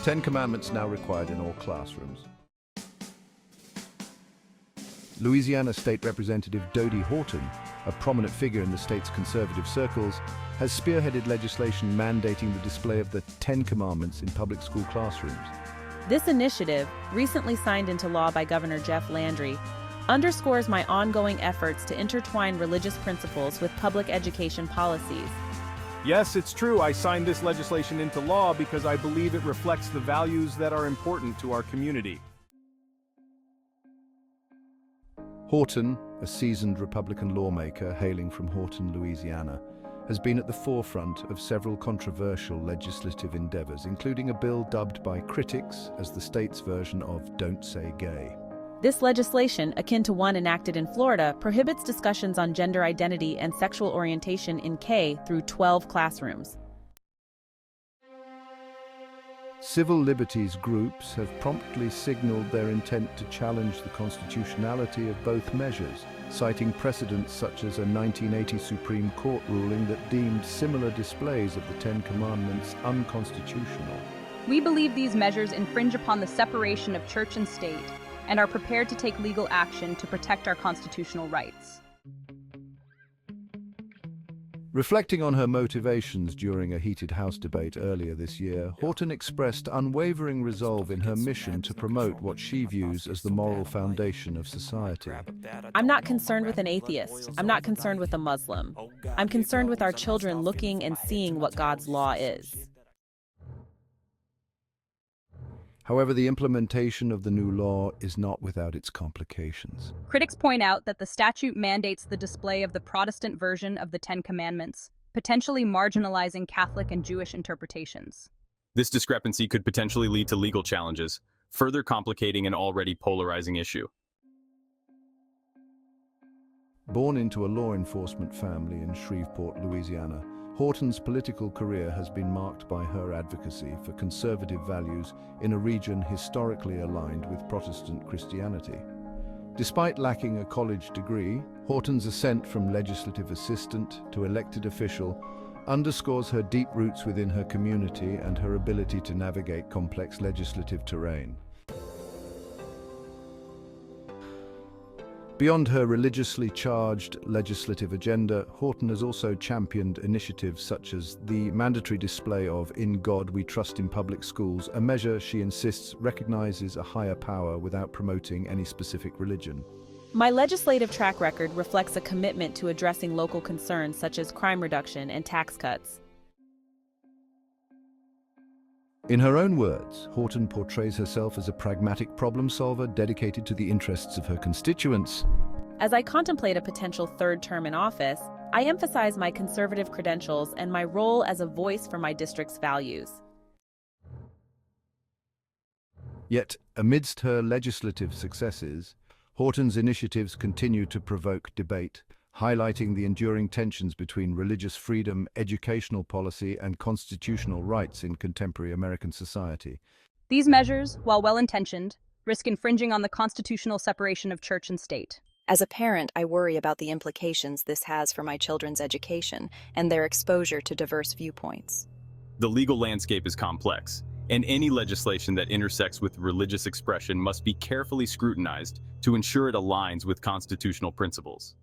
Ten Commandments now required in all classrooms. Louisiana State Representative Dodie Horton, a prominent figure in the state's conservative circles, has spearheaded legislation mandating the display of the Ten Commandments in public school classrooms. This initiative, recently signed into law by Governor Jeff Landry, underscores my ongoing efforts to intertwine religious principles with public education policies. Yes, it's true. I signed this legislation into law because I believe it reflects the values that are important to our community. Horton, a seasoned Republican lawmaker hailing from Horton, Louisiana, has been at the forefront of several controversial legislative endeavors, including a bill dubbed by critics as the state's version of Don't Say Gay. This legislation, akin to one enacted in Florida, prohibits discussions on gender identity and sexual orientation in K through 12 classrooms. Civil liberties groups have promptly signaled their intent to challenge the constitutionality of both measures, citing precedents such as a 1980 Supreme Court ruling that deemed similar displays of the Ten Commandments unconstitutional. We believe these measures infringe upon the separation of church and state and are prepared to take legal action to protect our constitutional rights. Reflecting on her motivations during a heated House debate earlier this year, Horton expressed unwavering resolve in her mission to promote what she views as the moral foundation of society. I'm not concerned with an atheist. I'm not concerned with a Muslim. I'm concerned with our children looking and seeing what God's law is. However, the implementation of the new law is not without its complications. Critics point out that the statute mandates the display of the Protestant version of the Ten Commandments, potentially marginalizing Catholic and Jewish interpretations. This discrepancy could potentially lead to legal challenges, further complicating an already polarizing issue. Born into a law enforcement family in Shreveport, Louisiana, Horton's political career has been marked by her advocacy for conservative values in a region historically aligned with Protestant Christianity. Despite lacking a college degree, Horton's ascent from legislative assistant to elected official underscores her deep roots within her community and her ability to navigate complex legislative terrain. Beyond her religiously charged legislative agenda, Horton has also championed initiatives such as the mandatory display of "In God We Trust" in public schools, a measure she insists recognizes a higher power without promoting any specific religion. My legislative track record reflects a commitment to addressing local concerns such as crime reduction and tax cuts. In her own words, Horton portrays herself as a pragmatic problem solver dedicated to the interests of her constituents. As I contemplate a potential third term in office, I emphasize my conservative credentials and my role as a voice for my district's values. Yet, amidst her legislative successes, Horton's initiatives continue to provoke debate, highlighting the enduring tensions between religious freedom, educational policy, and constitutional rights in contemporary American society. These measures, while well-intentioned, risk infringing on the constitutional separation of church and state. As a parent, I worry about the implications this has for my children's education and their exposure to diverse viewpoints. The legal landscape is complex, and any legislation that intersects with religious expression must be carefully scrutinized to ensure it aligns with constitutional principles.